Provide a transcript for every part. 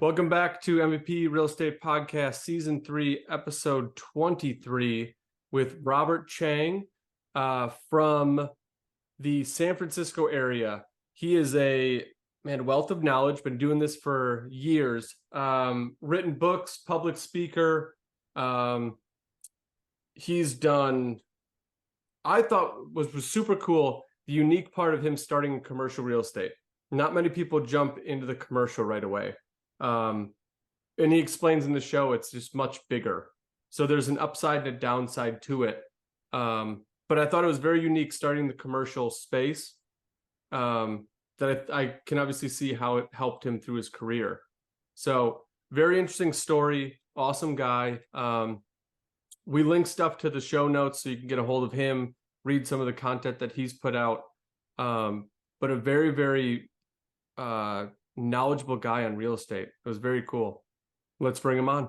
Welcome back to MVP Real Estate Podcast, Season 3, Episode 23, with Robert Chiang from the San Francisco area. He is a wealth of knowledge, been doing this for years, written books, public speaker. He's done, I thought was super cool, the unique part of him starting commercial real estate. Not many people jump into the commercial right away. And he explains in the show it's just much bigger. So there's an upside and a downside to it. But I thought it was very unique starting the commercial space. That I can obviously see how it helped him through his career. So very interesting story, awesome guy. We link stuff to the show notes so you can get a hold of him, read some of the content that he's put out. But a very, very knowledgeable guy on real estate. It was very cool. Let's bring him on.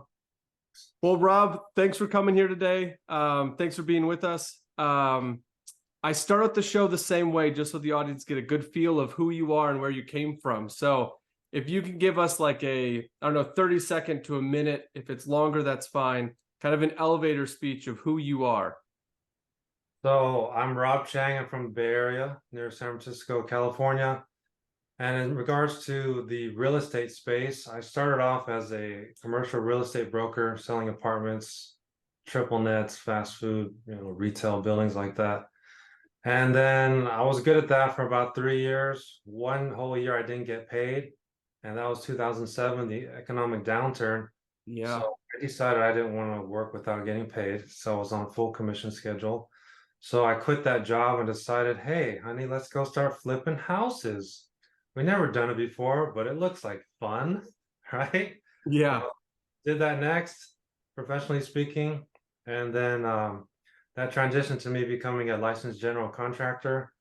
Well, Rob, thanks for coming here today. Thanks for being with us. I start out the show the same way, just so the audience get a good feel of who you are and where you came from. So if you can give us like 30 second to a minute, if it's longer, that's fine. Kind of an elevator speech of who you are. So I'm Rob Chiang. I'm from the Bay Area near San Francisco, California. And in regards to the real estate space, I started off as a commercial real estate broker selling apartments, triple nets, fast food, retail buildings like that. And then I was good at that for about 3 years. One whole year I didn't get paid. And that was 2007, the economic downturn. Yeah. So I decided I didn't want to work without getting paid. So I was on a full commission schedule. So I quit that job and decided, hey, honey, let's go start flipping houses. We never done it before, but it looks like fun, right? Yeah. Did that next, professionally speaking. And then that transitioned to me becoming a licensed general contractor.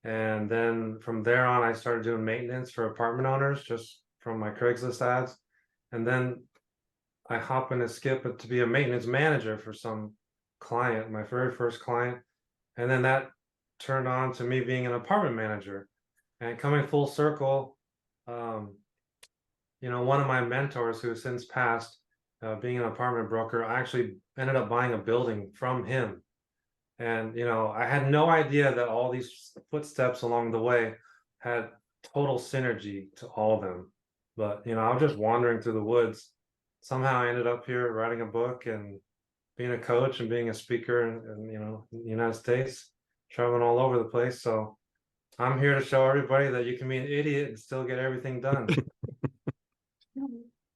And then from there on, I started doing maintenance for apartment owners just from my Craigslist ads. And then I hop and skip to be a maintenance manager for some client, my very first client. And then that turned on to me being an apartment manager. And coming full circle, one of my mentors who has since passed, being an apartment broker, I actually ended up buying a building from him. And, I had no idea that all these footsteps along the way had total synergy to all of them. But, I was just wandering through the woods. Somehow I ended up here writing a book and being a coach and being a speaker in the United States, traveling all over the place. So I'm here to show everybody that you can be an idiot and still get everything done.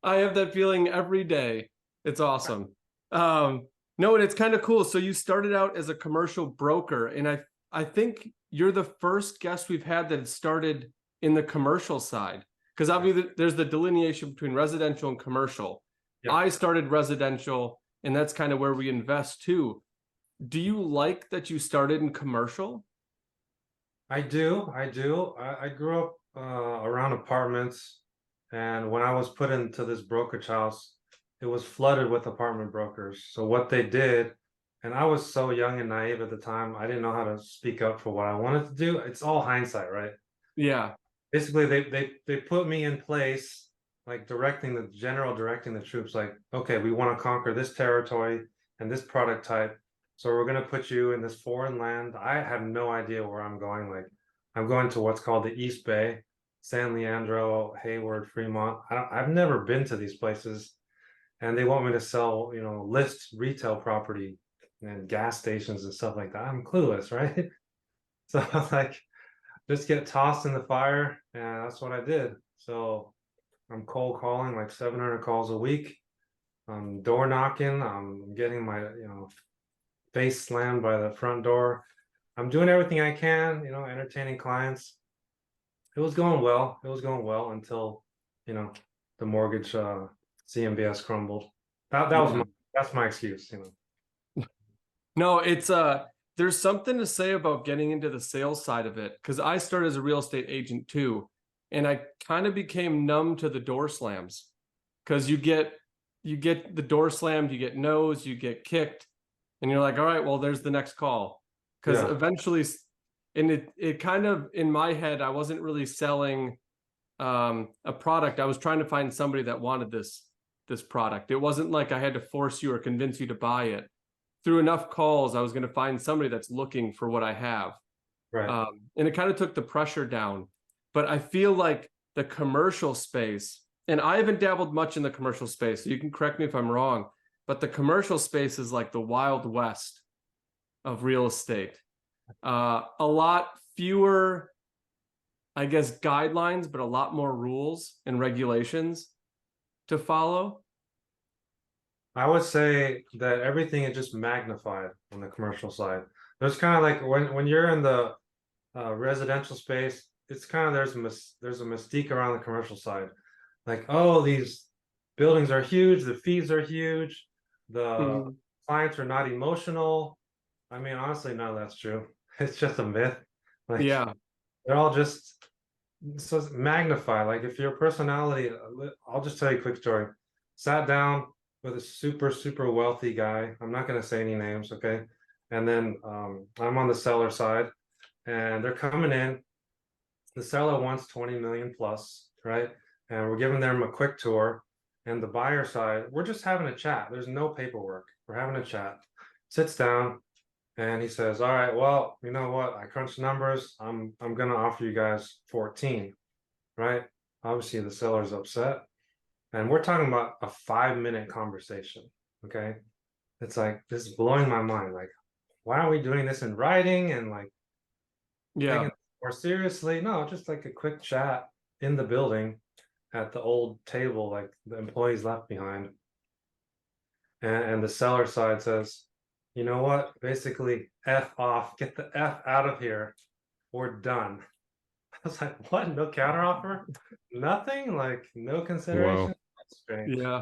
I have that feeling every day. It's awesome. No, and it's kind of cool. So you started out as a commercial broker, and I think you're the first guest we've had that started in the commercial side, because obviously there's the delineation between residential and commercial. Yeah. I started residential, and that's kind of where we invest too. Do you like that you started in commercial? I do. I grew up around apartments, and when I was put into this brokerage house, it was flooded with apartment brokers. So what they did, and I was so young and naive at the time, I didn't know how to speak up for what I wanted to do. It's all hindsight, right? Yeah. Basically, they put me in place, like directing the troops, like, okay, we want to conquer this territory and this product type. So we're going to put you in this foreign land. I have no idea where I'm going. Like, I'm going to what's called the East Bay, San Leandro, Hayward, Fremont. I've never been to these places. And they want me to sell, list retail property and gas stations and stuff like that. I'm clueless, right? So I'm like, just get tossed in the fire. And that's what I did. So I'm cold calling like 700 calls a week. I'm door knocking. I'm getting my, face slammed by the front door. I'm doing everything I can, entertaining clients. It was going well. Until, the mortgage CMBS crumbled. That's my excuse, No, it's there's something to say about getting into the sales side of it, because I started as a real estate agent too, and I kind of became numb to the door slams, because you get the door slammed, you get no's, you get kicked, and you're like, all right, well, there's the next call. Because eventually, and it kind of, in my head, I wasn't really selling a product, I was trying to find somebody that wanted this product. It wasn't like I had to force you or convince you to buy it. Through enough calls, I was going to find somebody that's looking for what I have. Right. And it kind of took the pressure down. But I feel like the commercial space, and I haven't dabbled much in the commercial space, so you can correct me if I'm wrong, but the commercial space is like the Wild West of real estate. A lot fewer, I guess, guidelines, but a lot more rules and regulations to follow. I would say that everything is just magnified on the commercial side. There's kind of like when you're in the residential space, it's kind of there's a mystique around the commercial side. Like, oh, these buildings are huge, the fees are huge, the clients are not emotional. I mean, honestly, none of that's true. It's just a myth. Like, Yeah. they're all just so it's magnified. Like, if your personality, I'll just tell you a quick story. Sat down with a super wealthy guy. I'm not going to say any names, okay? And then I'm on the seller side, and they're coming in. The seller wants 20 million plus, right? And we're giving them a quick tour. And the buyer side, we're just having a chat. There's no paperwork. We're having a chat. Sits down, and he says, all right, well, you know what? I crunched numbers. I'm gonna offer you guys 14, right? Obviously the seller's upset. And we're talking about a 5-minute conversation. Okay. It's like, this is blowing my mind. Like, why are we doing this in writing and like taking it more seriously? No, just like a quick chat in the building at the old table, like the employees left behind. And the seller side says, you know what? Basically, F off, get the F out of here. We're done. I was like, what? No counteroffer? Nothing? Like, no consideration? Wow. That's strange. Yeah.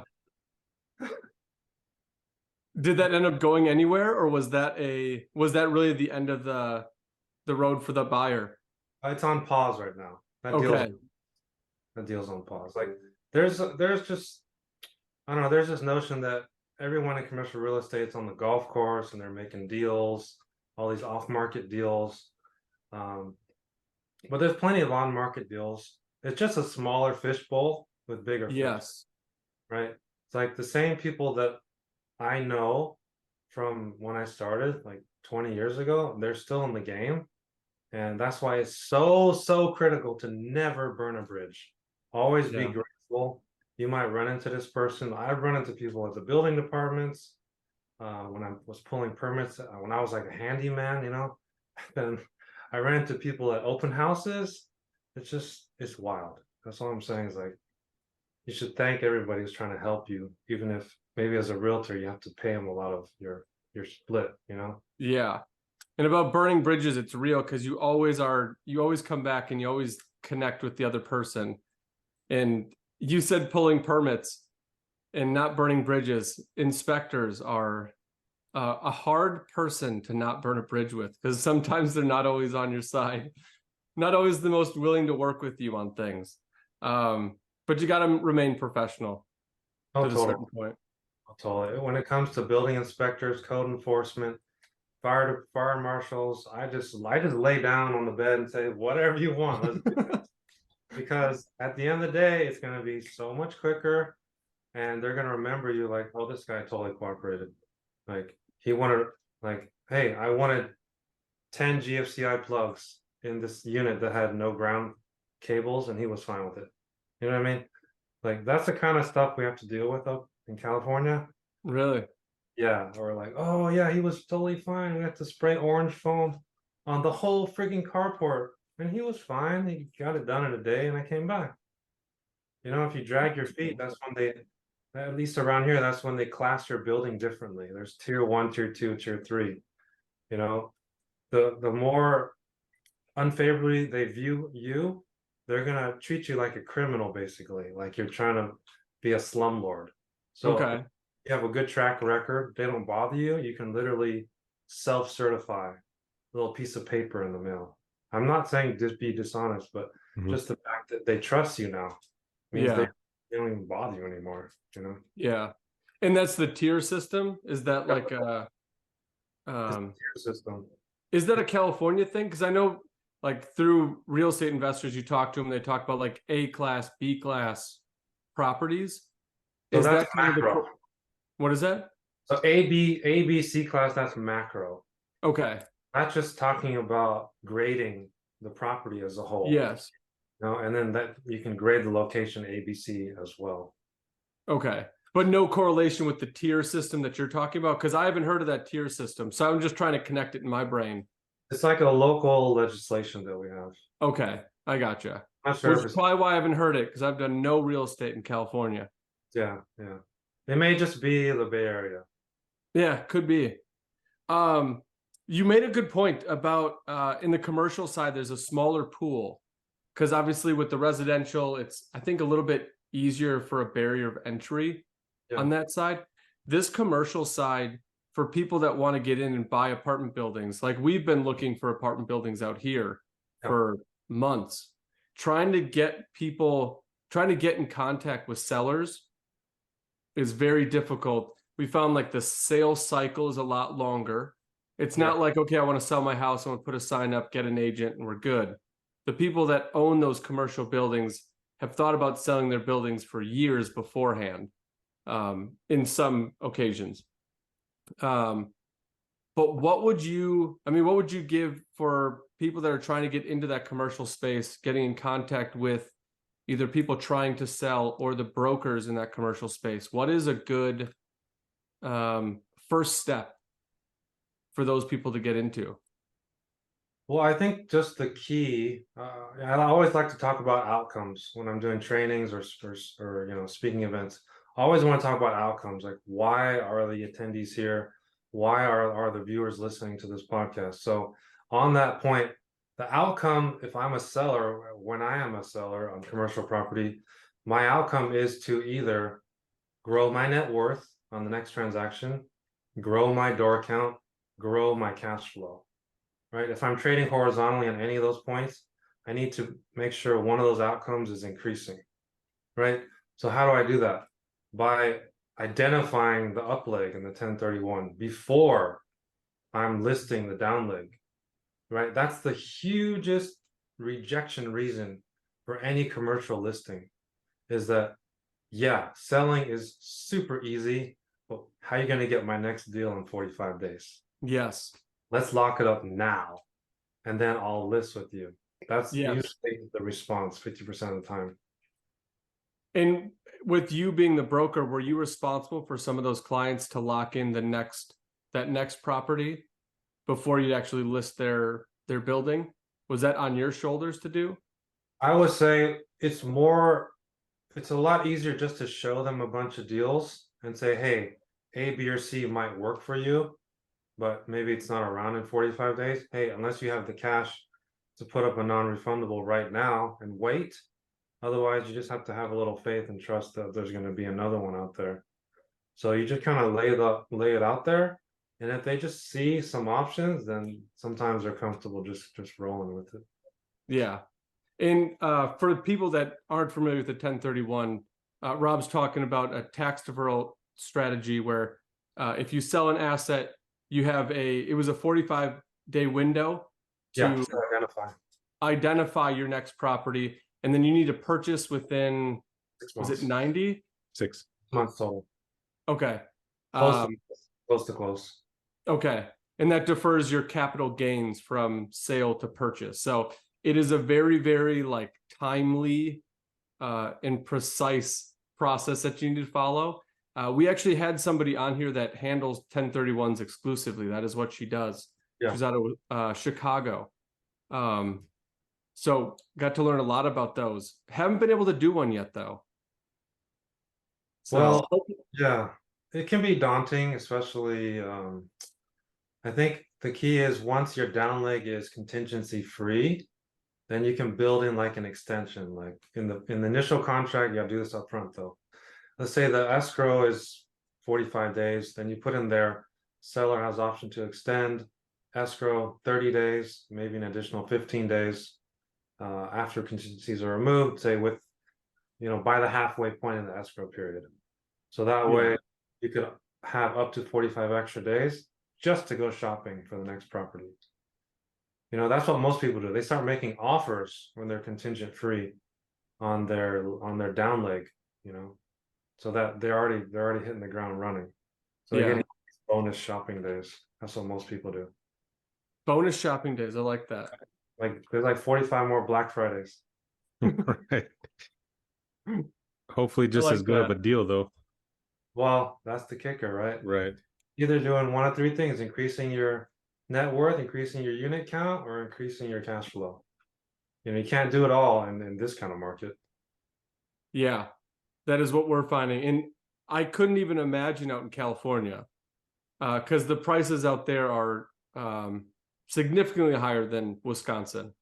Did that end up going anywhere, or was that really the end of the road for the buyer? It's on pause right now. Okay. That deal's on pause. Like, there's just, I don't know, there's this notion that everyone in commercial real estate's on the golf course and they're making deals, all these off-market deals. But there's plenty of on-market deals. It's just a smaller fishbowl with bigger fish, Yes. right? It's like the same people that I know from when I started, like 20 years ago, they're still in the game. And that's why it's so critical to never burn a bridge. Always be grateful. You might run into this person. I've run into people at the building departments when I was pulling permits, when I was like a handyman, you know. And I ran into people at open houses. It's wild. That's all I'm saying is like, you should thank everybody who's trying to help you, even if maybe as a realtor you have to pay them a lot of your split, you know. Yeah. And about burning bridges, it's real because you always come back and you always connect with the other person. And you said pulling permits and not burning bridges. Inspectors are a hard person to not burn a bridge with, because sometimes they're not always on your side, not always the most willing to work with you on things. But you got to remain professional to a certain point. Totally. When it comes to building inspectors, code enforcement, fire marshals, I just lay down on the bed and say whatever you want. Let's do this. Because at the end of the day, it's going to be so much quicker, and they're going to remember you like, oh, this guy totally cooperated. Like, he wanted, like, hey, I wanted 10 GFCI plugs in this unit that had no ground cables, and he was fine with it. You know what I mean? Like, that's the kind of stuff we have to deal with up in California. Really? Yeah. Or like, oh yeah, he was totally fine. We had to spray orange foam on the whole freaking carport, and he was fine. He got it done in a day, and I came back. You know, if you drag your feet, that's when they, at least around here, that's when they class your building differently. There's tier 1, tier 2, tier 3. You know, the more unfavorably they view you, they're gonna treat you like a criminal, basically, like you're trying to be a slumlord. So Okay. you have a good track record, they don't bother you, you can literally self-certify, a little piece of paper in the mail. I'm not saying just be dishonest, but just the fact that they trust you now means they don't even bother you anymore, you know. Yeah. And that's the tier system? Is that like a tier system. is that a California thing? Because I know like through real estate investors, you talk to them, they talk about like A class, B class properties. So Is that's that kind of macro. what is that? So A, B, C class, that's macro. Okay. Not just talking about grading the property as a whole. Yes. And then that you can grade the location A, B, C as well. Okay. But no correlation with the tier system that you're talking about? Because I haven't heard of that tier system. So I'm just trying to connect it in my brain. It's like a local legislation that we have. Okay. I gotcha. Not Which sure if is it's, probably why I haven't heard it, because I've done no real estate in California. yeah. It may just be the Bay Area. Yeah, could be. You made a good point about in the commercial side, there's a smaller pool. Because obviously with the residential, it's I think a little bit easier for a barrier of entry on that side. This commercial side, for people that want to get in and buy apartment buildings, like we've been looking for apartment buildings out here for months, trying to get in contact with sellers is very difficult. We found like the sales cycle is a lot longer. It's not like, okay, I want to sell my house, I want to put a sign up, get an agent, and we're good. The people that own those commercial buildings have thought about selling their buildings for years beforehand, in some occasions. But what would you give for people that are trying to get into that commercial space, getting in contact with either people trying to sell or the brokers in that commercial space? What is a good first step for those people to get into? Well, I think just the key, I always like to talk about outcomes when I'm doing trainings or speaking events. I always want to talk about outcomes, like why are the attendees here? Why are the viewers listening to this podcast? So on that point, the outcome, if I'm a seller, when I am a seller on commercial property, my outcome is to either grow my net worth on the next transaction, grow my door count, grow my cash flow. Right? If I'm trading horizontally on any of those points, I need to make sure one of those outcomes is increasing, right? So how do I do that? By identifying the up leg in the 1031 before I'm listing the down leg, right? That's the hugest rejection reason for any commercial listing is that, yeah, selling is super easy, but how are you going to get my next deal in 45 days? Yes. Let's lock it up now, and then I'll list with you. That's usually the response 50% of the time. And with you being the broker, were you responsible for some of those clients to lock in that next property before you'd actually list their building? Was that on your shoulders to do? I would say it's a lot easier just to show them a bunch of deals and say, hey, A, B, or C might work for you, but maybe it's not around in 45 days. Hey, unless you have the cash to put up a non-refundable right now and wait, otherwise you just have to have a little faith and trust that there's going to be another one out there. So you just kind of lay it out there, and if they just see some options, then sometimes they're comfortable just rolling with it. Yeah. And for people that aren't familiar with the 1031, Rob's talking about a tax deferral strategy where if you sell an asset, you have it was a 45-day window to identify your next property, and then you need to purchase within 6 months. Was it 90? 6 months total. Okay. Close to close. Okay. And that defers your capital gains from sale to purchase. So it is a very, very like timely and precise process that you need to follow. We actually had somebody on here that handles 1031s exclusively. That is what she does. Yeah. She's out of Chicago. So got to learn a lot about those. Haven't been able to do one yet, though. So, well, yeah, it can be daunting, especially. I think the key is once your down leg is contingency free, then you can build in like an extension. Like in the initial contract, you gotta do this up front though. Let's say the escrow is 45 days, then you put in there, seller has option to extend escrow 30 days, maybe an additional 15 days after contingencies are removed, say with, by the halfway point in the escrow period. So that way you could have up to 45 extra days just to go shopping for the next property. You know, that's what most people do. They start making offers when they're contingent free on their down leg, you know, so that they're already hitting the ground running. So they're Yeah. getting bonus shopping days. That's what most people do. Bonus shopping days. I like that. Like there's like 45 more Black Fridays. Right. Hopefully I just like as good of a that. deal though. Well, that's the kicker, right? Right. Either doing one of three things: increasing your net worth, increasing your unit count, or increasing your cash flow. You know, you can't do it all in this kind of market. Yeah, that is what we're finding. And I couldn't even imagine out in California, because the prices out there are significantly higher than Wisconsin.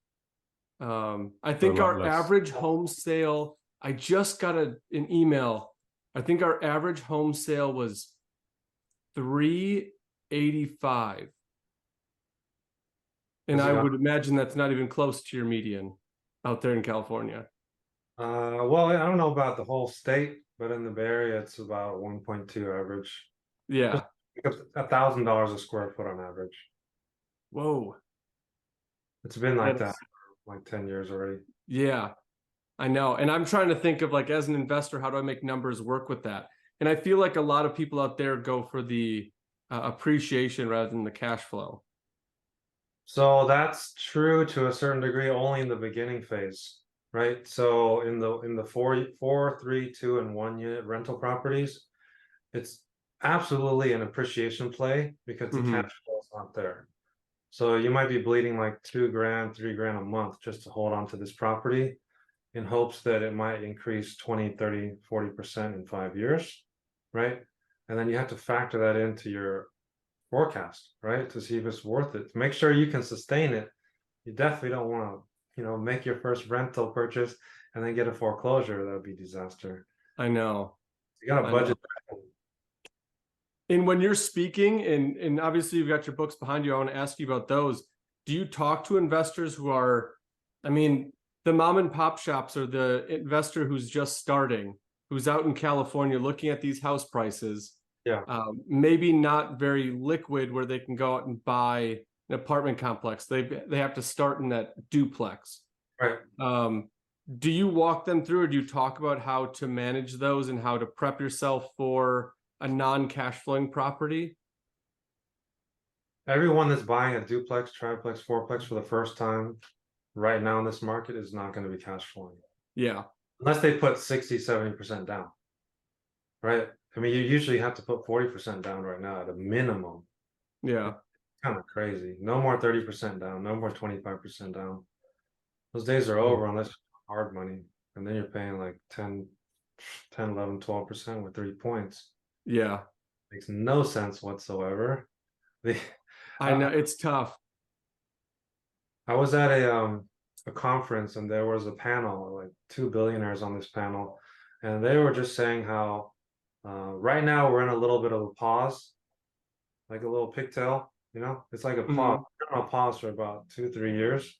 I For a think lot our less. average home sale, I just got an email. I think our average home sale was $385. And Has it I gone- would imagine that's not even close to your median out there in California. Well, I don't know about the whole state, but in the Bay Area, it's about 1.2 average. Yeah. $1,000 a square foot on average. Whoa. It's been like that That's- for like 10 years already. Yeah, I know. And I'm trying to think of, like, as an investor, how do I make numbers work with that? And I feel like a lot of people out there go for the appreciation rather than the cash flow. So that's true to a certain degree, only in the beginning phase, right? So in the 3, 2, and 1 unit rental properties, it's absolutely an appreciation play because the Mhm. cash flow is not there. So you might be bleeding like 2 grand, 3 grand a month just to hold on to this property in hopes that it might increase 20, 30, 40% in 5 years, right? And then you have to factor that into your forecast, right? To see if it's worth it. To make sure you can sustain it. You definitely don't want to, make your first rental purchase and then get a foreclosure. That would be disaster. I know. You got to I know. budget. And when you're speaking, and obviously you've got your books behind you, I want to ask you about those. Do you talk to investors who are, I mean, the mom and pop shops, or the investor who's just starting, who's out in California looking at these house prices, Yeah. maybe not very liquid where they can go out and buy an apartment complex. They have to start in that duplex. Right. Do you walk them through, or do you talk about how to manage those and how to prep yourself for a non-cash flowing property? Everyone that's buying a duplex, triplex, fourplex for the first time right now in this market is not going to be cash flowing. Yeah. Unless they put 60, 70% down. Right? I mean, you usually have to put 40% down right now at a minimum. Yeah. Kind of crazy. No more 30% down, no more 25% down. Those days are over unless hard money. And then you're paying like 10, 11, 12% with 3 points. Yeah. Makes no sense whatsoever. I know it's tough. I was at a conference and there was a panel, like 2 billionaires on this panel, and they were just saying how right now we're in a little bit of a pause, like a little pigtail, it's like a pause. We're on a pause for about 2, 3 years.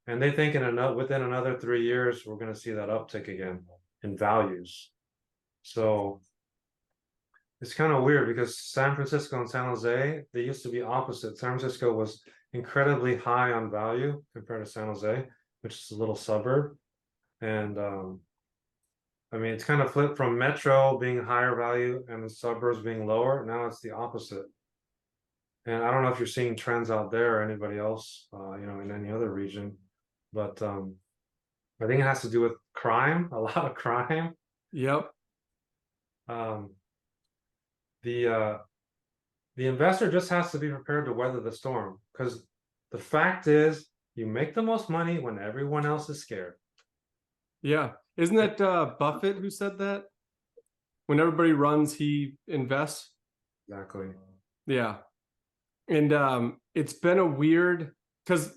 And they think within another 3 years, we're going to see that uptick again in values. So it's kind of weird because San Francisco and San Jose, they used to be opposite. San Francisco was incredibly high on value compared to San Jose, which is a little suburb. And I mean, it's kind of flipped from metro being higher value and the suburbs being lower. Now it's the opposite. And I don't know if you're seeing trends out there or anybody else, in any other region, but I think it has to do with crime, a lot of crime. Yep. The investor just has to be prepared to weather the storm, because the fact is you make the most money when everyone else is scared. Yeah. Isn't that Buffett who said that? When everybody runs, he invests. Exactly. Yeah. And it's been a weird, because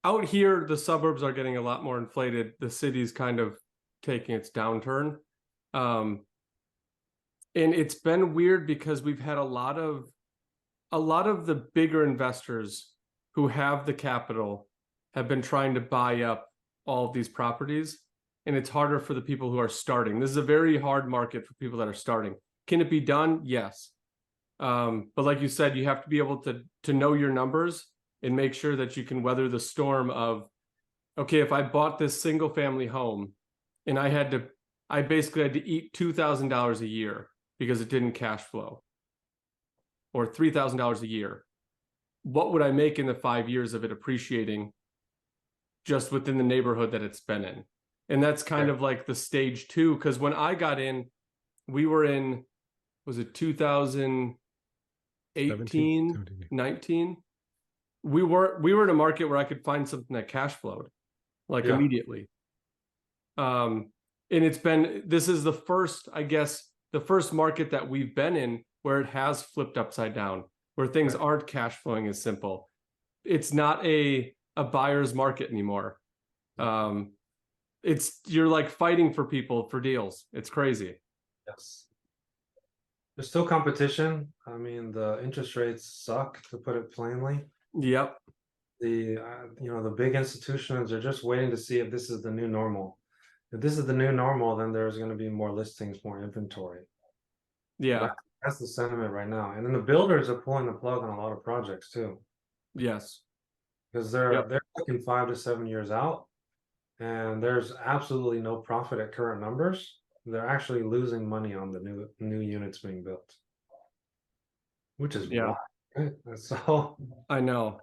out here the suburbs are getting a lot more inflated. The city's kind of taking its downturn. And it's been weird because we've had a lot of the bigger investors who have the capital have been trying to buy up all of these properties, and it's harder for the people who are starting. This is a very hard market for people that are starting. Can it be done? Yes. But like you said, you have to be able to know your numbers and make sure that you can weather the storm of, okay, if I bought this single family home and I basically had to eat $2,000 a year because it didn't cash flow, or $3,000 a year, what would I make in the 5 years of it appreciating just within the neighborhood that it's been in? And that's kind of like the stage two. Because when I got in, we were in, was it 2018, 19? We were in a market where I could find something that cash flowed like immediately. And this is the first, I guess, the first market that we've been in where it has flipped upside down, where things aren't cash flowing as simple. It's not a buyer's market anymore. You're like fighting for people for deals. It's crazy. Yes. There's still competition. I mean, the interest rates suck, to put it plainly. Yep. The big institutions are just waiting to see if this is the new normal. If this is the new normal, then there's going to be more listings, more inventory. Yeah. That's the sentiment right now. And then the builders are pulling the plug on a lot of projects too. Yes. Because they're looking 5 to 7 years out, and there's absolutely no profit at current numbers. They're actually losing money on the new units being built, which is wild, right? That's all. I know.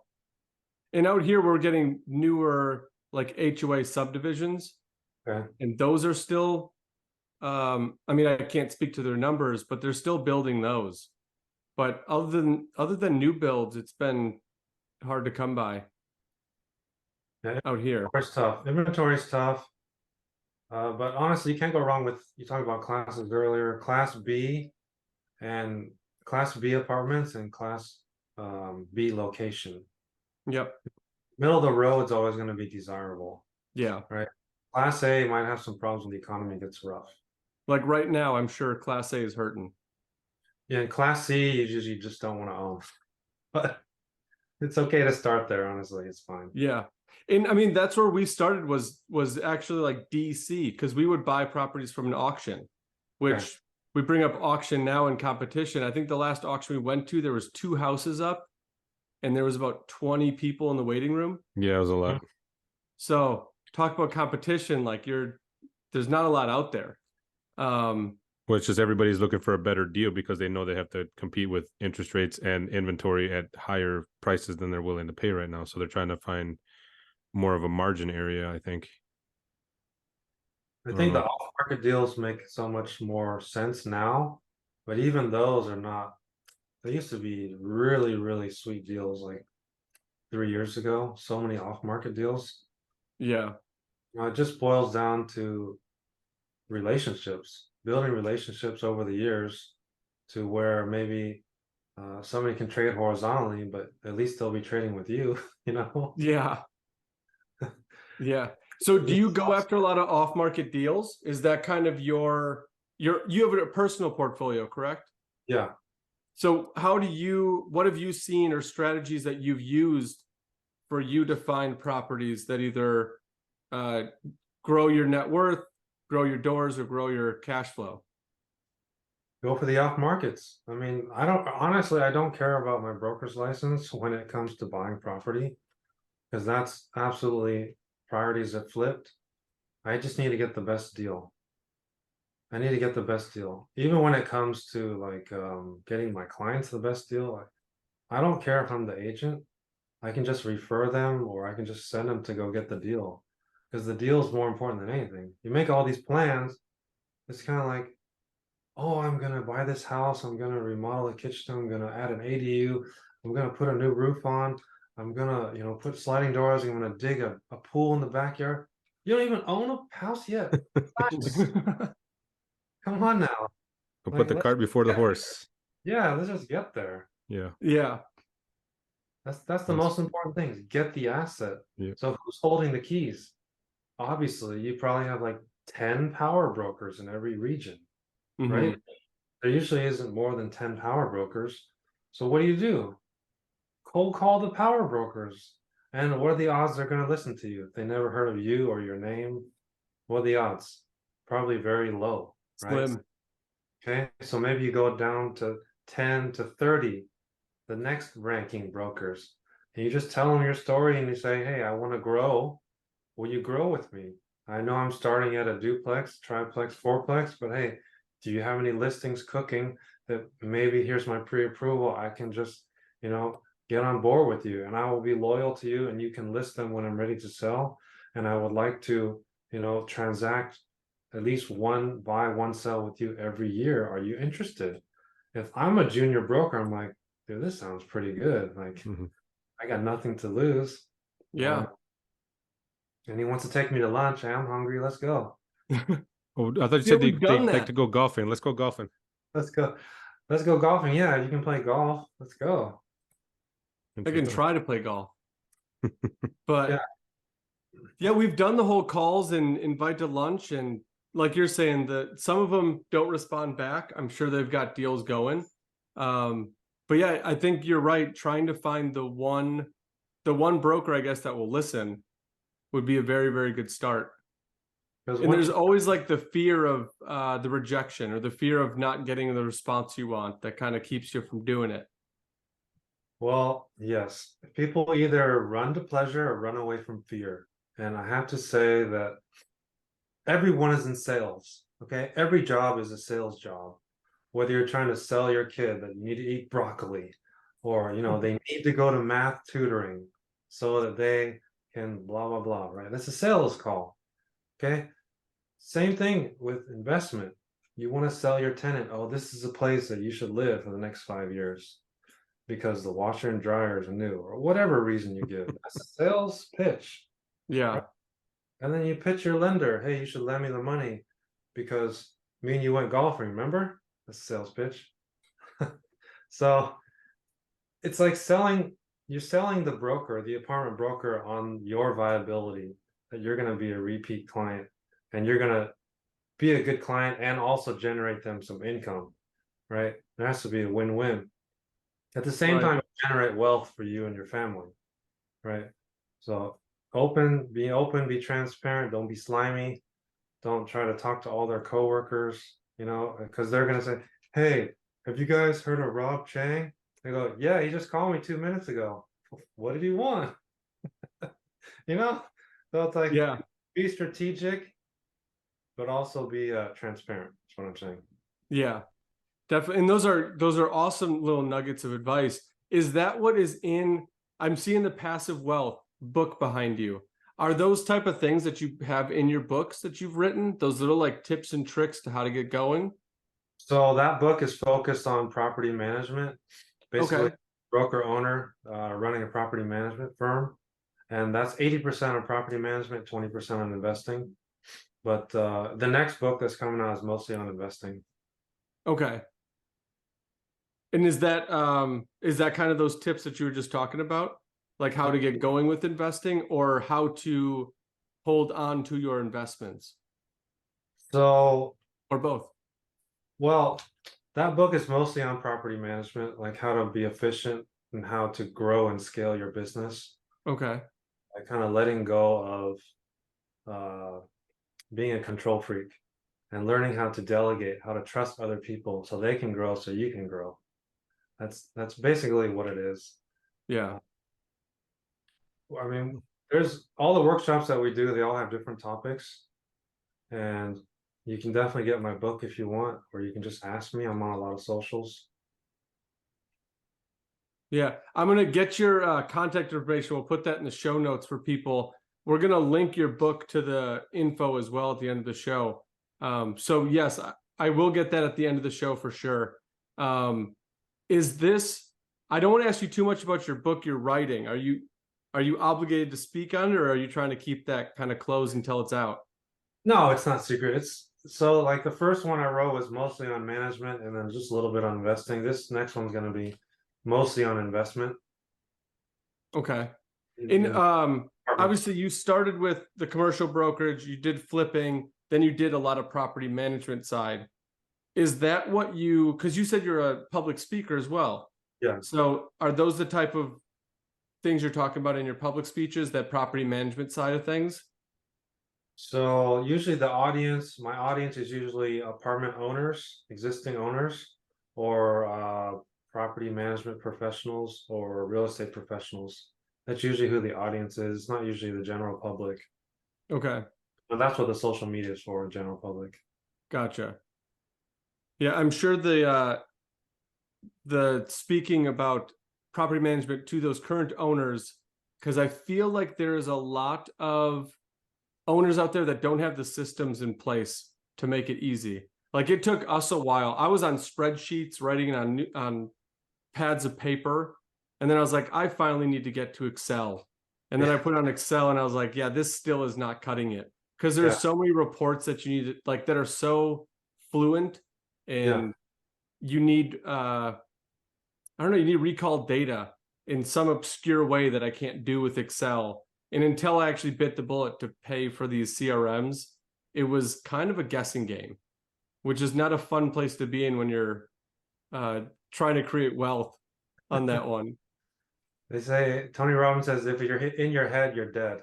And out here we're getting newer like HOA subdivisions, and those are still I mean, I can't speak to their numbers, but they're still building those. But other than new builds, it's been hard to come by out here. It's tough. Inventory is tough. But honestly, you can't go wrong with, you talked about classes earlier, Class B apartments and Class B location. Yep. Middle of the road is always going to be desirable. Yeah. Right. Class A might have some problems when the economy gets rough. Like right now, I'm sure Class A is hurting. Yeah, in Class C, you just don't want to own. But it's okay to start there, honestly. It's fine. Yeah. And I mean, that's where we started was actually like DC, because we would buy properties from an auction, which we bring up auction now in competition. I think the last auction we went to, there was 2 houses up and there was about 20 people in the waiting room. Yeah, it was a lot. So talk about competition, like there's not a lot out there. Well, it's just everybody's looking for a better deal because they know they have to compete with interest rates and inventory at higher prices than they're willing to pay right now. So they're trying to find more of a margin area, I think. I think the off-market deals make so much more sense now, but even those are not. They used to be really, really sweet deals like 3 years ago. So many off-market deals. Yeah. It just boils down to relationships, building relationships over the years to where maybe somebody can trade horizontally, but at least they'll be trading with you, Yeah. Yeah. So do you go after a lot of off-market deals? Is that kind of you have a personal portfolio, correct? Yeah. So what have you seen or strategies that you've used for you to find properties that either grow your net worth, grow your doors, or grow your cash flow? Go for the off markets. I mean, I don't care about my broker's license when it comes to buying property, because that's absolutely priorities are flipped. I just need to get the best deal. I need to get the best deal. Even when it comes to like getting my clients the best deal, I don't care if I'm the agent. I can just refer them, or I can just send them to go get the deal, because the deal is more important than anything. You make all these plans, it's kind of like, oh, I'm gonna buy this house, I'm gonna remodel the kitchen, I'm gonna add an ADU, I'm gonna put a new roof on, I'm gonna, put sliding doors, I'm gonna dig a pool in the backyard. You don't even own a house yet. Come on now. We'll put the cart before the horse. Yeah, let's just get there. Yeah. Yeah. That's the most important thing, is get the asset. Yeah. So who's holding the keys? Obviously, you probably have like 10 power brokers in every region, right? There usually isn't more than 10 power brokers. So what do? Cold call the power brokers. And what are the odds they're going to listen to you? If they never heard of you or your name, what are the odds? Probably very low, right? Slim. Okay, so maybe you go down to 10 to 30, the next ranking brokers. And you just tell them your story and you say, hey, I want to grow. Will you grow with me? I know I'm starting at a duplex, triplex, fourplex, but hey, do you have any listings cooking that maybe here's my pre-approval? I can just, get on board with you and I will be loyal to you and you can list them when I'm ready to sell. And I would like to, transact at least one buy, one sell with you every year. Are you interested? If I'm a junior broker, I'm like, dude, this sounds pretty good. Like, I got nothing to lose. Yeah. And he wants to take me to lunch. I'm hungry. Let's go. Oh, I thought you Yeah, said we've they done like that. to go golfing. Let's go golfing. Let's go. Let's go golfing. Yeah, you can play golf. Let's go. I can try to play golf. But Yeah. yeah, we've done the whole calls and invite to lunch, and like you're saying, that some of them don't respond back. I'm sure they've got deals going. But yeah, I think you're right. Trying to find the one broker, I guess, that will listen would be a very, very good start. And there's always like the fear of the rejection or the fear of not getting the response you want that kind of keeps you from doing it. Well, yes. People either run to pleasure or run away from fear. And I have to say that everyone is in sales. Okay. Every job is a sales job. Whether you're trying to sell your kid that you need to eat broccoli, or they need to go to math tutoring so that they can blah blah blah, right? That's a sales call. Okay. Same thing with investment. You want to sell your tenant, oh, this is a place that you should live for the next 5 years because the washer and dryer is new, or whatever reason you give. That's a sales pitch. Yeah. Right? And then you pitch your lender, hey, you should lend me the money because me and you went golfing, remember? That's a sales pitch. So it's like you're selling the broker, the apartment broker, on your viability, that you're going to be a repeat client and you're going to be a good client and also generate them some income, right? There has to be a win-win. At the same time, generate wealth for you and your family, right? So be open, be transparent, don't be slimy. Don't try to talk to all their coworkers, because they're going to say, hey, have you guys heard of Rob Chiang? They go, yeah, he just called me 2 minutes ago. What did he want? So it's like, Yeah. be strategic, but also be transparent. That's what I'm saying. Yeah, definitely. And those are awesome little nuggets of advice. Is that what is in, I'm seeing the Passive Wealth book behind you. Are those type of things that you have in your books that you've written? Those little like tips and tricks to how to get going? So that book is focused on property management, basically. Okay. Broker owner running a property management firm. And that's 80% on property management, 20% on investing. But the next book that's coming out is mostly on investing. Okay. And is that kind of those tips that you were just talking about? Like how to get going with investing or how to hold on to your investments? So, or both? Well, that book is mostly on property management, like how to be efficient and how to grow and scale your business. Okay. Like kind of letting go of being a control freak and learning how to delegate, how to trust other people so they can grow so you can grow. That's basically what it is. Yeah. I mean, there's all the workshops that we do, they all have different topics. And you can definitely get my book if you want, or you can just ask me. I'm on a lot of socials. Yeah, I'm going to get your contact information. We'll put that in the show notes for people. We're going to link your book to the info as well at the end of the show. So yes, I will get that at the end of the show for sure. Is this, I don't want to ask you too much about your book you're writing. Are you obligated to speak on it, or are you trying to keep that kind of closed until it's out? No, it's not secret. It's so like the first one I wrote was mostly on management and then just a little bit on investing. This next one's going to be mostly on investment. Okay. And obviously you started with the commercial brokerage, you did flipping, then you did a lot of property management side. Is that what you, because you said you're a public speaker as well. Yeah. So are those the type of things you're talking about in your public speeches, that property management side of things? So usually my audience is usually apartment owners, existing owners, or property management professionals or real estate professionals. That's usually who the audience is. It's not usually the general public. Okay, But that's what the social media is for, general public. gotcha. Yeah, I'm sure the speaking about property management to those current owners, because I feel like there is a lot of owners out there that don't have the systems in place to make it easy. Like it took us a while. I was on spreadsheets, writing on pads of paper, and then I was like, I finally need to get to Excel. And then I put on Excel, and I was like, yeah, this still is not cutting it, because there's so many reports that you need, like that are so fluent, and you need I don't know, you need recall data in some obscure way that I can't do with Excel. And until I actually bit the bullet to pay for these CRMs, it was kind of a guessing game, which is not a fun place to be in when you're trying to create wealth on that one. They say, Tony Robbins says, if you're in your head, you're dead.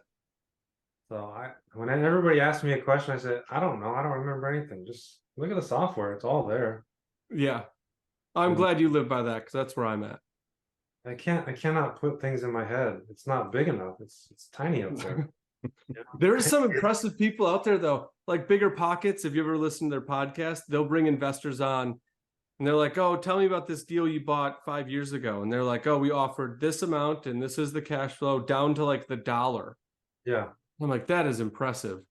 So when everybody asks me a question, I said, I don't know. I don't remember anything. Just look at the software. It's all there. Yeah. I'm glad you live by that, because that's where I'm at. I cannot put things in my head. It's not big enough. It's tiny up there. There's some impressive people out there though, like Bigger Pockets. If you ever listen to their podcast, they'll bring investors on and they're like, oh, tell me about this deal you bought 5 years ago. And they're like, oh, we offered this amount and this is the cash flow down to like the dollar. Yeah. I'm like, that is impressive.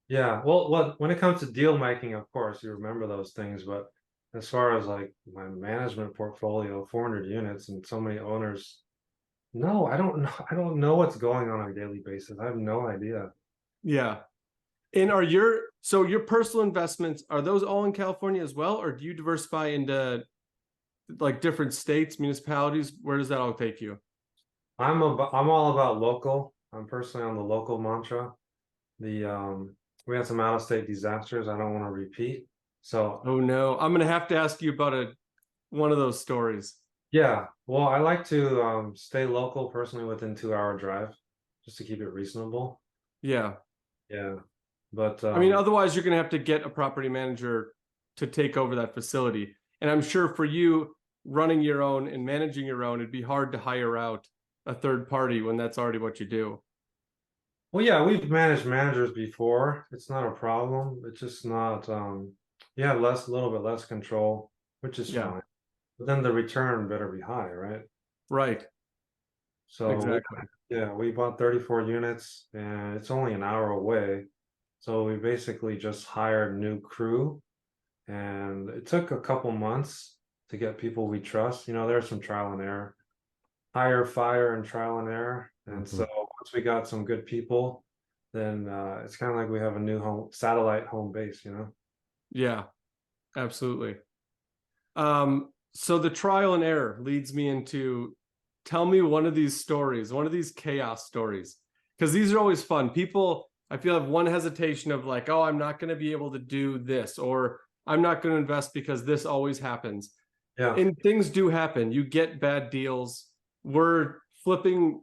Yeah. Well, when it comes to deal making, of course, you remember those things. But as far as like my management portfolio, 400 units and so many owners, no, I don't know. I don't know what's going on a daily basis. I have no idea. Yeah. And are your personal investments, are those all in California as well? Or do you diversify into like different states, municipalities? Where does that all take you? I'm all about local. I'm personally on the local mantra. We had some out of state disasters I don't want to repeat. So Oh no, I'm gonna have to ask you about one of those stories. yeah, well, I like to stay local personally within 2 hour drive, just to keep it reasonable. Yeah. Yeah, but I mean, otherwise you're gonna have to get a property manager to take over that facility. And I'm sure for you running your own and managing your own, it'd be hard to hire out a third party when that's already what you do. well, yeah, we've managed managers before. It's not a problem. It's just not you have a little bit less control, which is fine. But then the return better be high, right? Right. So Exactly. yeah, we bought 34 units and it's only an hour away. So we basically just hired new crew and it took a couple months to get people we trust. You know, there's some trial and error, hire, fire, and trial and error. And so once we got some good people, then it's kind of like we have a new satellite home base, you know? Yeah, absolutely. So the trial and error leads me into, tell me one of these stories, one of these chaos stories, because these are always fun. People, I feel, have one hesitation of like, oh, I'm not going to be able to do this, or I'm not going to invest because this always happens. Yeah. And things do happen. You get bad deals. We're flipping,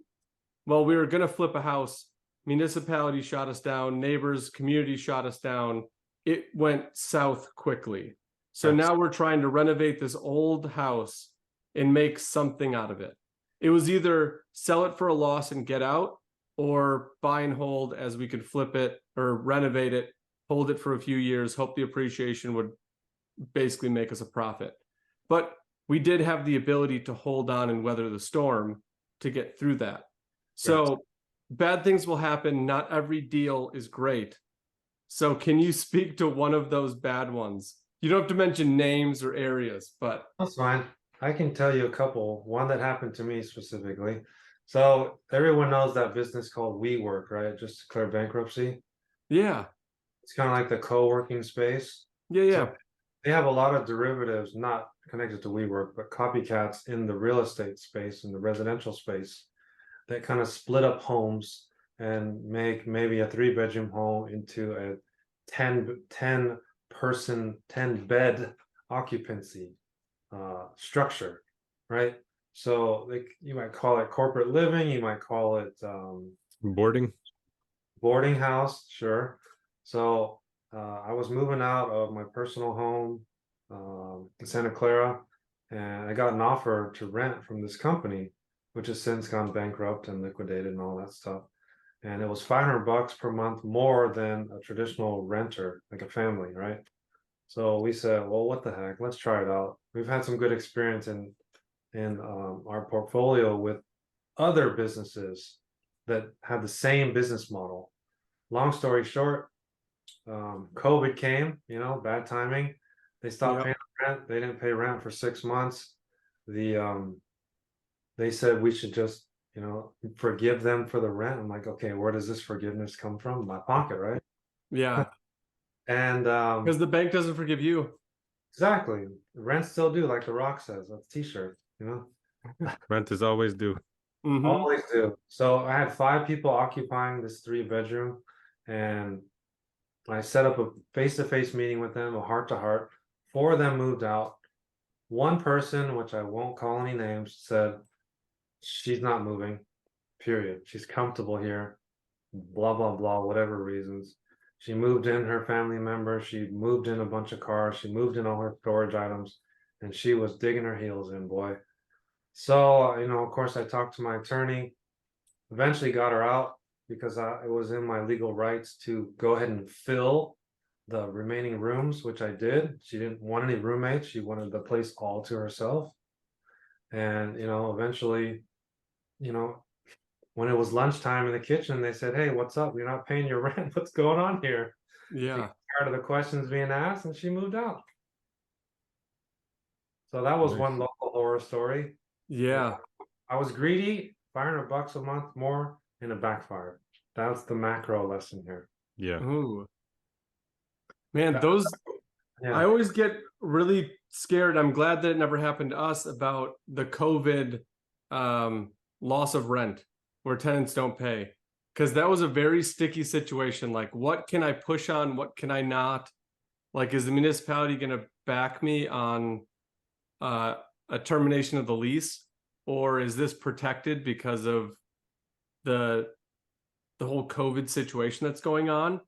well, we were going to flip a house. Municipality shot us down. Neighbors, community shot us down. It went south quickly. So now we're trying to renovate this old house and make something out of it. It was either sell it for a loss and get out, or buy and hold as we could flip it or renovate it, hold it for a few years, hope the appreciation would basically make us a profit. But we did have the ability to hold on and weather the storm to get through that. So bad things will happen. Not every deal is great. So can you speak to one of those bad ones? You don't have to mention names or areas, but That's fine. I can tell you a couple. One that happened to me specifically. So everyone knows that business called WeWork, right? Just declared bankruptcy. yeah. It's kind of like the co-working space. Yeah, yeah. So they have a lot of derivatives not connected to WeWork, but copycats in the real estate space, in the residential space, that kind of split up homes and make maybe a 3-bedroom home into a 10 person, 10 bed occupancy structure, right? So you might call it corporate living, you might call it boarding house, sure. So I was moving out of my personal home in Santa Clara, and I got an offer to rent from this company. which has since gone bankrupt and liquidated and all that stuff. And it was $500 per month more than a traditional renter, like a family, right? So we said, well, what the heck? Let's try it out. We've had some good experience in our portfolio with other businesses that had the same business model. Long story short, COVID came, bad timing. They stopped paying rent. They didn't pay rent for 6 months. They said we should just, forgive them for the rent. I'm like, okay, where does this forgiveness come from? My pocket, right? Yeah. And Because the bank doesn't forgive you. exactly, rent still due, like The Rock says. That's a T-shirt, Rent is always due. Mhm. Always do. So I had 5 people occupying this 3-bedroom, and I set up a face-to-face meeting with them, a heart-to-heart. 4 of them moved out. One person, which I won't call any names, said she's not moving, period. She's comfortable here, blah, blah, blah, whatever reasons. She moved in her family member. She moved in a bunch of cars. She moved in all her storage items, and she was digging her heels in, boy. So, of course, I talked to my attorney, eventually got her out because it was in my legal rights to go ahead and fill the remaining rooms, which I did. She didn't want any roommates. She wanted the place all to herself. And, eventually, when it was lunchtime in the kitchen, they said, hey, what's up? You're not paying your rent. What's going on here? She Yeah. got tired of the questions being asked, and she moved out. So that was Nice. one local horror story. Yeah. I was greedy, $500 a month more, and it backfired. That's the macro lesson here. Yeah. Ooh. Man, Yeah. those Yeah. I always get really scared. I'm glad that it never happened to us about the COVID loss of rent where tenants don't pay. Because that was a very sticky situation. Like, what can I push on? What can I not? Like, is the municipality going to back me on a termination of the lease? Or is this protected because of the whole COVID situation that's going on?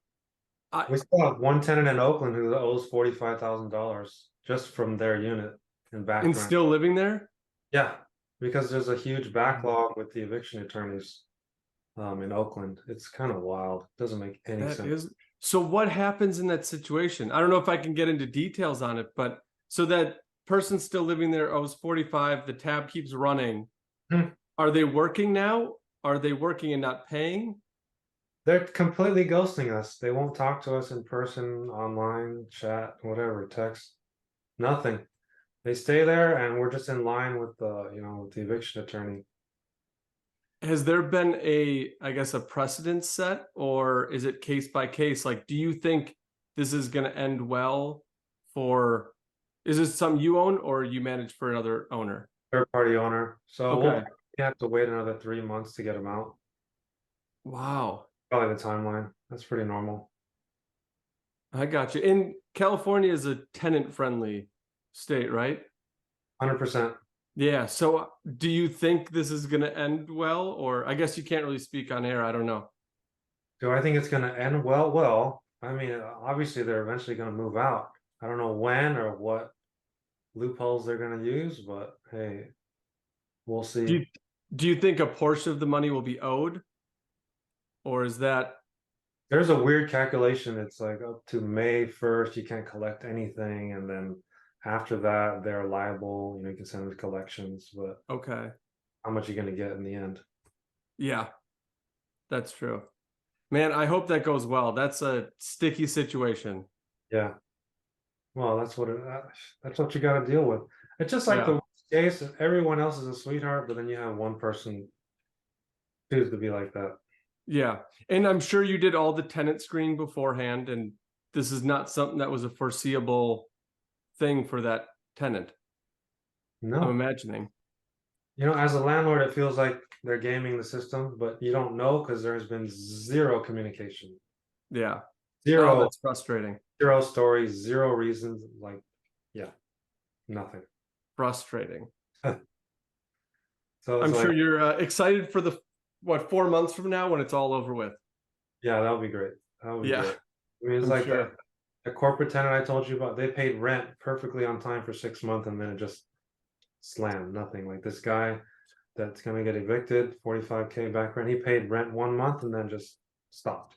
We still have one tenant in Oakland who owes $45,000 just from their unit in back And rent. still living there? Yeah, because there's a huge backlog with the eviction attorneys in Oakland. It's kind of wild. Doesn't make any That sense. is. So what happens in that situation? I don't know if I can get into details on it, but so that person still living there owes 45, the tab keeps running. Hmm. Are they working now? Are they working and not paying? They're completely ghosting us. They won't talk to us in person, online, chat, whatever, text, nothing. They stay there, and we're just in line with with the eviction attorney. Has there been I guess, a precedent set, or is it case by case? Like, do you think this is going to end well is this something you own or you manage for another owner? Third party owner. So Okay. we'll have to wait another 3 months to get them out. Wow. Probably the timeline. That's pretty normal. I got you. And California is a tenant friendly state, right? 100%. Yeah. So do you think this is going to end well? Or I guess you can't really speak on air. I don't know. Do I think it's going to end well? Well, I mean, obviously they're eventually going to move out. I don't know when or what loopholes they're going to use, but hey, we'll see. Do you think a portion of the money will be owed? Or is that There's a weird calculation. It's like up to May 1st, you can't collect anything. And then after that, they're liable. You can send them to collections, but okay? how much are you going to get in the end? Yeah, that's true. Man, I hope that goes well. That's a sticky situation. Yeah. Well, that's what you got to deal with. It's just like Yeah. the worst case. Everyone else is a sweetheart, but then you have one person choose to be like that. Yeah. And I'm sure you did all the tenant screening beforehand, and this is not something that was a foreseeable thing for that tenant. I'm No. imagining. As a landlord, it feels like they're gaming the system, but you don't know because there has been zero communication. Yeah. Zero. Oh, that's frustrating. Zero stories, zero reasons. Like, yeah, nothing. Frustrating. So I'm it's sure like, you're excited for 4 months from now when it's all over with. yeah, that'll be great. That'll be Yeah. great. I mean, it's I'm like sure. the corporate tenant I told you about, they paid rent perfectly on time for 6 months, and then it just slammed. Nothing. Like this guy that's gonna get evicted, 45K back rent. He paid rent 1 month and then just stopped.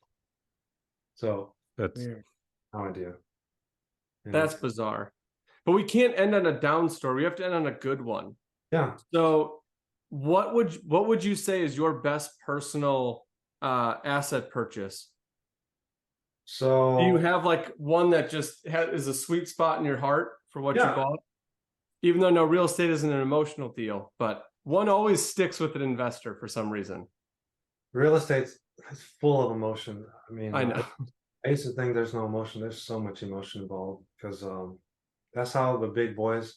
So That's no idea. That's bizarre. But we can't end on a down story. We have to end on a good one. Yeah. So what would you say is your best personal asset purchase? So Do you have like one that just is a sweet spot in your heart for what you bought? Even though no, real estate isn't an emotional deal, but one always sticks with an investor for some reason. real estate's full of emotion. I mean, I know. I used to think there's no emotion. There's so much emotion involved because that's how the big boys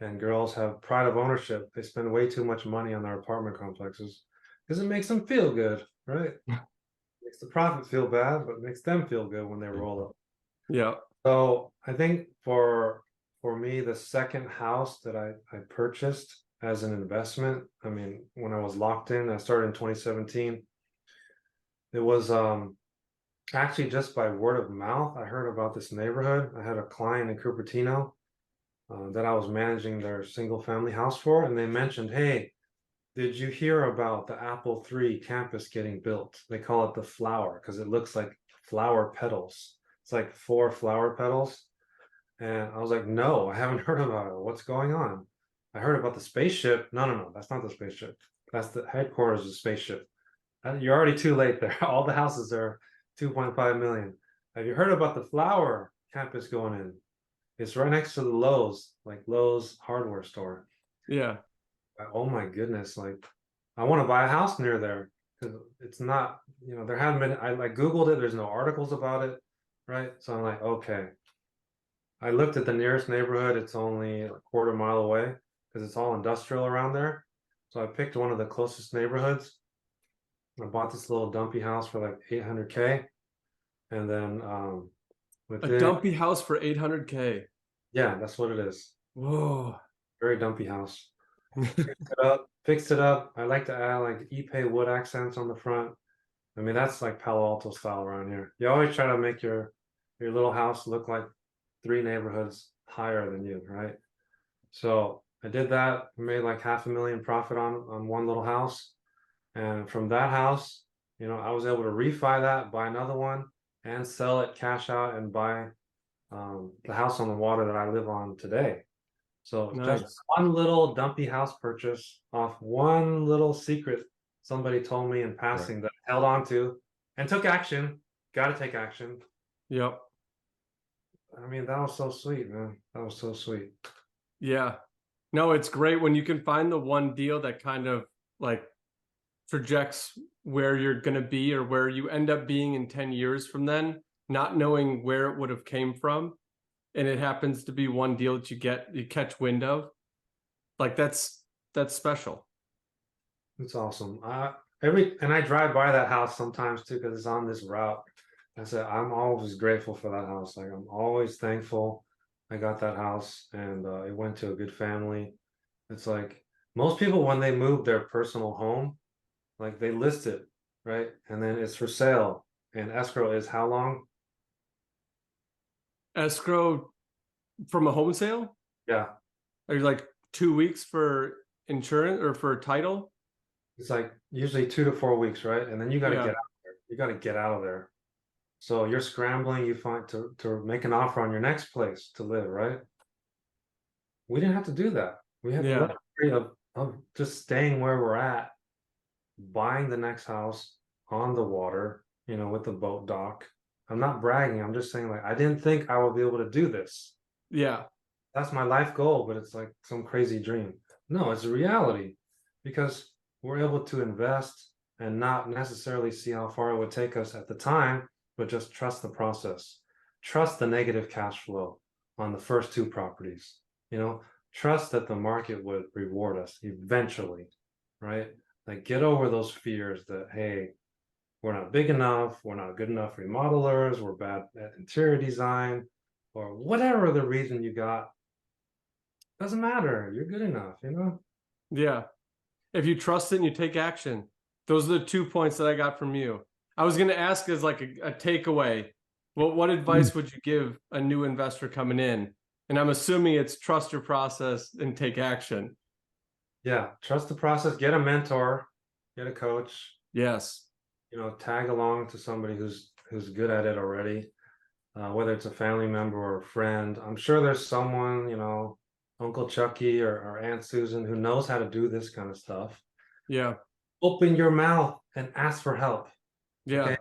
and girls have pride of ownership. They spend way too much money on their apartment complexes because it makes them feel good, right? Makes the profit feel bad, but makes them feel good when they roll up. Yeah. So I think for me, the second house that I purchased as an investment, I mean, when I was locked in, I started in 2017. It was actually just by word of mouth. I heard about this neighborhood. I had a client in Cupertino that I was managing their single family house for, and they mentioned, hey, did you hear about the Apple III campus getting built? They call it the flower because it looks like flower petals. It's like 4 flower petals. And I was like, no, I haven't heard about it. What's going on? I heard about the spaceship. No, that's not the spaceship. That's the headquarters of the spaceship. You're already too late there. All the houses are 2.5 million. Have you heard about the flower campus going in? It's right next to the Lowe's, like Lowe's hardware store. Yeah. Oh my goodness, like I want to buy a house near there because it's not, there haven't been, I like Googled it, there's no articles about it, right? So I'm like, okay. I looked at the nearest neighborhood, it's only a quarter mile away because it's all industrial around there. So I picked one of the closest neighborhoods. I bought this little dumpy house for like 800K. And then A dumpy house for 800K. Yeah, that's what it is. Whoa. Very dumpy house. Fixed it up. I like to add like Ipe wood accents on the front. I mean, that's like Palo Alto style around here. You always try to make your little house look like 3 neighborhoods higher than you, right? So I did that, made like $500,000 profit on one little house. And from that house, I was able to refi that, buy another one, and sell it, cash out, and buy the house on the water that I live on today. So Nice. just one little dumpy house purchase off one little secret somebody told me in passing that I held on to and took action. Got to take action. Yep. I mean, that was so sweet, man. That was so sweet. Yeah. No, it's great when you can find the one deal that kind of like projects where you're going to be or where you end up being in 10 years from then, not knowing where it would have came from. And it happens to be one deal that you catch wind of. Like that's special. It's awesome. And I drive by that house sometimes too, because it's on this route. I said, I'm always grateful for that house. Like I'm always thankful I got that house and it went to a good family. It's like most people, when they move their personal home, like they list it, right? And then it's for sale. And escrow is how long? Escrow from a home sale? Yeah. Are you like 2 weeks for insurance or for title? It's like usually 2 to 4 weeks, right? And then you got to Yeah. get out of there. You got to get out of there. So you're scrambling, you find to make an offer on your next place to live, right? We didn't have to do that. We had the luxury of just staying where we're at, buying the next house on the water, with the boat dock. I'm not bragging. I'm just saying, like, I didn't think I would be able to do this. Yeah. That's my life goal, but it's like some crazy dream. No, it's a reality because we're able to invest and not necessarily see how far it would take us at the time, but just trust the process. Trust the negative cash flow on the first 2 properties. Trust that the market would reward us eventually, right? Like get over those fears that, hey, we're not big enough, we're not good enough remodelers, we're bad at interior design, or whatever the reason you got. Doesn't matter. You're good enough, Yeah. If you trust it and you take action, those are the 2 points that I got from you. I was going to ask as like a takeaway, what advice would you give a new investor coming in? And I'm assuming it's trust your process and take action. Yeah, trust the process. Get a mentor, get a coach. Yes. Tag along to somebody who's good at it already. Whether it's a family member or a friend. I'm sure there's someone, Uncle Chucky or Aunt Susan who knows how to do this kind of stuff. Yeah. Open your mouth and ask for help. Yeah. Okay.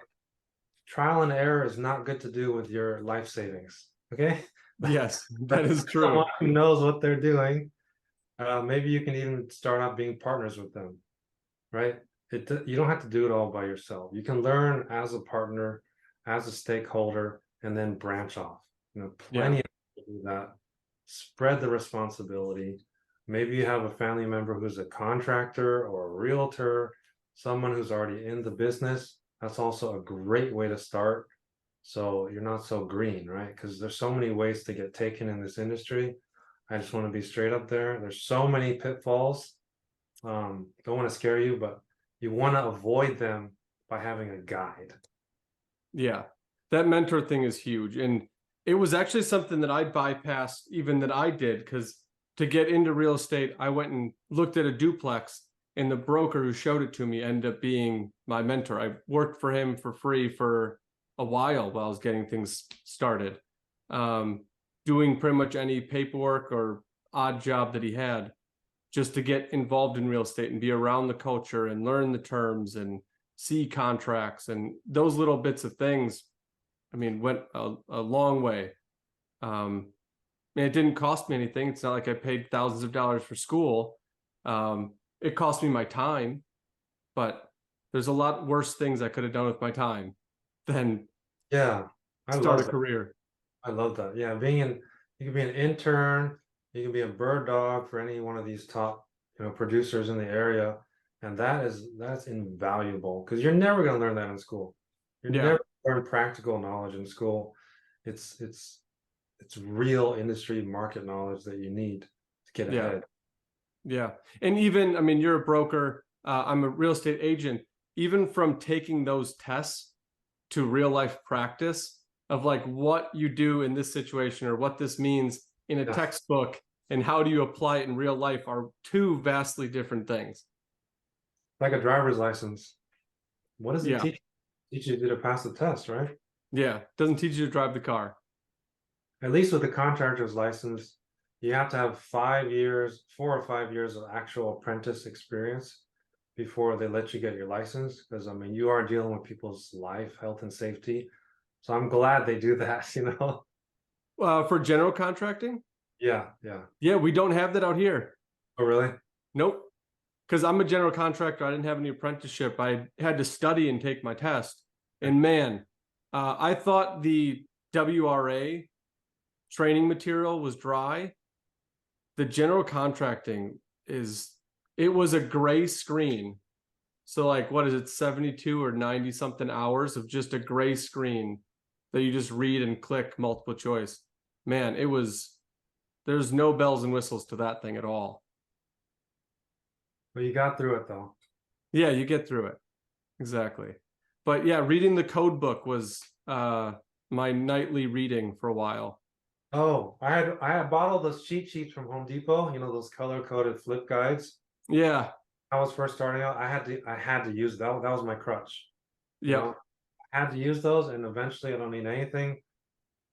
Trial and error is not good to do with your life savings. Okay. Yes, that is true. Someone who knows what they're doing. Maybe you can even start out being partners with them, right? You don't have to do it all by yourself. You can learn as a partner, as a stakeholder, and then branch off. Plenty of people do that. Spread the responsibility. Maybe you have a family member who's a contractor or a realtor, someone who's already in the business. That's also a great way to start. So you're not so green, right? Because there's so many ways to get taken in this industry. I just want to be straight up there. There's so many pitfalls. Don't want to scare you, but you want to avoid them by having a guide. Yeah, that mentor thing is huge. And it was actually something that I bypassed, even that I did, because to get into real estate, I went and looked at a duplex, and the broker who showed it to me ended up being my mentor. I worked for him for free for a while I was getting things started, doing pretty much any paperwork or odd job that he had, just to get involved in real estate and be around the culture and learn the terms and see contracts and those little bits of things. I mean, went a long way. And it didn't cost me anything. It's not like I paid thousands of dollars for school. It cost me my time, but there's a lot worse things I could have done with my time than start a career. I love that. Yeah, you can be an intern, you can be a bird dog for any one of these top, producers in the area, and that's invaluable because you're never going to learn that in school. You're never going to learn practical knowledge in school. It's real industry market knowledge that you need to get ahead. Yeah, and even, I mean, you're a broker. I'm a real estate agent. Even from taking those tests to real life practice of like what you do in this situation or what this means in a textbook and how do you apply it in real life are two vastly different things. Like a driver's license. What does it teach you to pass the test, right? Yeah, doesn't teach you to drive the car. At least with the contractor's license, you have to have 4 or 5 years of actual apprentice experience before they let you get your license. Because I mean, you are dealing with people's life, health, and safety. So I'm glad they do that, For general contracting? Yeah. Yeah, we don't have that out here. Oh, really? Nope. Because I'm a general contractor. I didn't have any apprenticeship. I had to study and take my test. And man, I thought the WRA training material was dry. The general contracting it was a gray screen. So like, what is it, 72 or 90 something hours of just a gray screen that you just read and click multiple choice. Man, there's no bells and whistles to that thing at all. But you got through it though. Yeah, you get through it. Exactly. But yeah, reading the code book was my nightly reading for a while. Oh, I had bought all those cheat sheets from Home Depot, those color-coded flip guides. Yeah. I was first starting out. I had to use that. That was my crutch. Yeah. I had to use those, and eventually I don't need anything.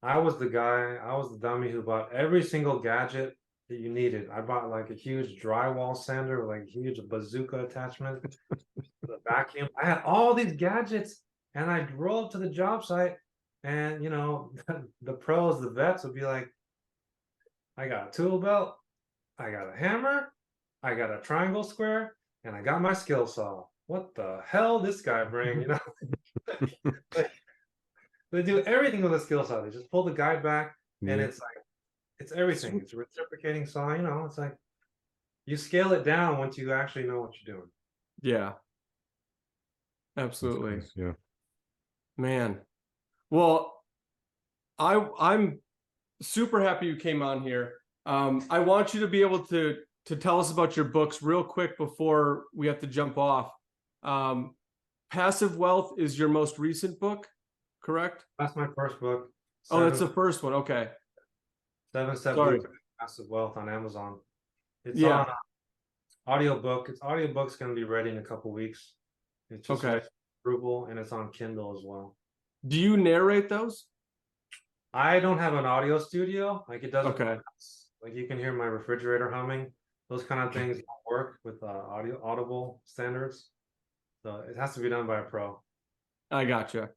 I was the dummy who bought every single gadget that you needed. I bought like a huge drywall sander with like a huge bazooka attachment, the vacuum. I had all these gadgets, and I'd roll up to the job site, and the pros, the vets would be like, I got a tool belt, I got a hammer, I got a triangle square, and I got my skill saw. What the hell this guy bring? They do everything with a skill saw. They just pull the guide back, and it's like it's everything. It's a reciprocating saw. It's like you scale it down once you actually know what you're doing. Yeah. Absolutely. Nice. Yeah. Man. Well, I'm super happy you came on here. I want you to be able to tell us about your books real quick before we have to jump off. Passive Wealth is your most recent book, correct? That's my first book. Oh, that's the first one. Okay. 7 Step Blueprint to Passive Wealth on Amazon. It's audiobook's gonna be ready in a couple weeks. It's just Okay. approval, and it's on Kindle as well. Do you narrate those? I don't have an audio studio. Like it doesn't. Okay. Like you can hear my refrigerator humming. Those kind of things don't work with Audible standards. So it has to be done by a pro. I gotcha.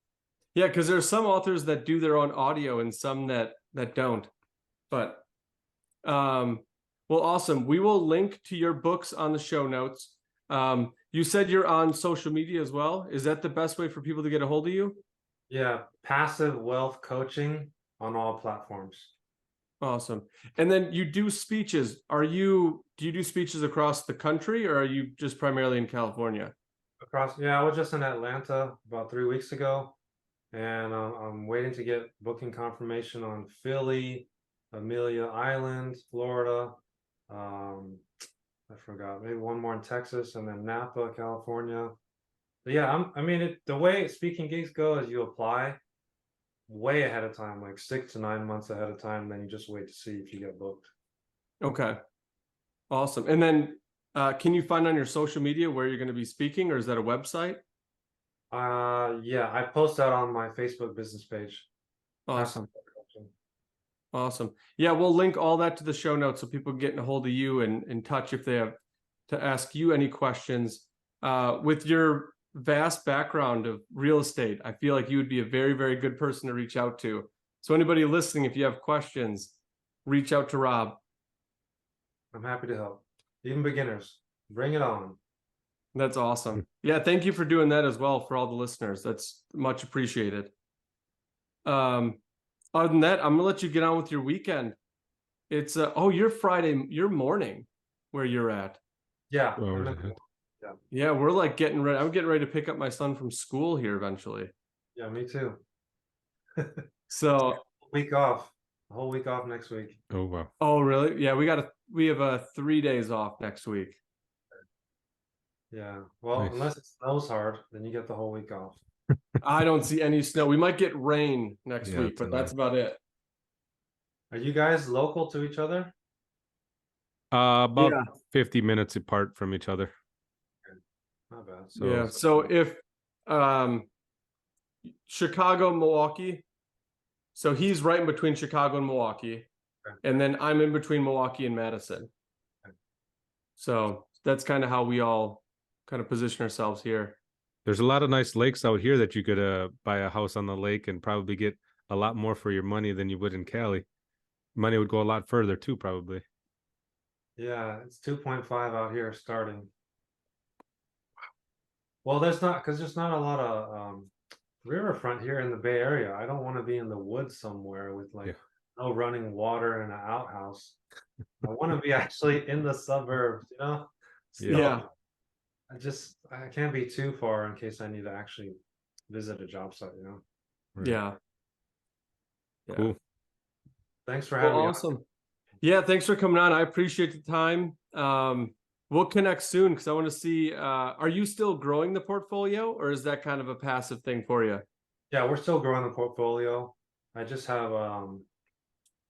Yeah, because there's some authors that do their own audio and some that don't. But well, awesome. We will link to your books on the show notes. You said you're on social media as well. Is that the best way for people to get a hold of you? Yeah, passive wealth coaching on all platforms. Awesome. And then you do speeches. Do you do speeches across the country, or are you just primarily in California? I was just in Atlanta about 3 weeks ago, and I'm waiting to get booking confirmation on Philly, Amelia Island, Florida. I forgot, maybe one more in Texas, and then Napa, California. But yeah, the way speaking gigs go is you apply way ahead of time, like 6 to 9 months ahead of time, then you just wait to see if you get booked. Okay. Awesome. And then can you find on your social media where you're going to be speaking, or is that a website? Yeah, I post that on my Facebook business page. Awesome. Awesome. Yeah, we'll link all that to the show notes so people can get a hold of you and in touch if they have to ask you any questions. With your vast background of real estate, I feel like you would be a very, very good person to reach out to. So anybody listening, if you have questions, reach out to Rob. I'm happy to help. Even beginners, bring it on. That's awesome. Yeah, thank you for doing that as well for all the listeners. That's much appreciated. Other than that, I'm gonna let you get on with your weekend. It's you're Friday, you're morning where you're at. Yeah. Yeah, we're like getting ready. I'm getting ready to pick up my son from school here eventually. Yeah, me too. So week off. A whole week off next week. Oh wow. Oh really? Yeah, we have 3 days off next week. Yeah. Well, Nice. Unless it snows hard, then you get the whole week off. I don't see any snow. We might get rain next week, but that's about it. Are you guys local to each other? About 50 minutes apart from each other. Not bad. So if Chicago, Milwaukee. So he's right in between Chicago and Milwaukee. Okay. And then I'm in between Milwaukee and Madison. Okay. So that's kind of how we all kind of position ourselves here. There's a lot of nice lakes out here that you could buy a house on the lake and probably get a lot more for your money than you would in Cali. Money would go a lot further too, probably. Yeah, it's 2.5 out here starting. Well, there's not a lot of riverfront here in the Bay Area. I don't want to be in the woods somewhere with no running water and an outhouse. I want to be actually in the suburbs, you know? Yeah. I can't be too far in case I need to actually visit a job site, you know? Right. Yeah. Cool. Thanks for having me. Awesome. Yeah, thanks for coming on. I appreciate the time. We'll connect soon because I want to see, are you still growing the portfolio, or is that kind of a passive thing for you? Yeah, we're still growing the portfolio. I just have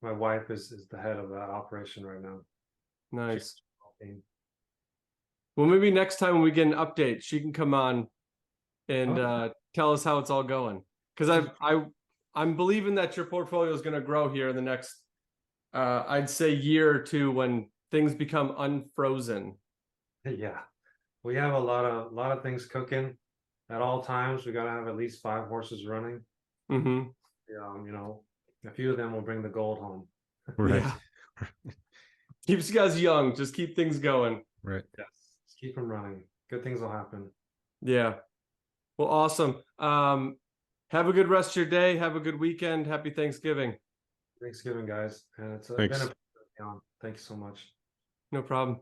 my wife is the head of that operation right now. Nice. Well, maybe next time when we get an update, she can come on and tell us how it's all going. Because I'm believing that your portfolio is going to grow here in the next, I'd say, year or two when things become unfrozen. Yeah, we have a lot of things cooking at all times. We got to have at least 5 horses running. Mm-hmm. You know, a few of them will bring the gold home. Right. Yeah. Keeps you guys young. Just keep things going. Right. Yes. Just keep them running. Good things will happen. Yeah. Well, awesome. Have a good rest of your day. Have a good weekend. Happy Thanksgiving. Thanksgiving, guys. And it's Thanks. been a pleasure. Thank you so much. No problem.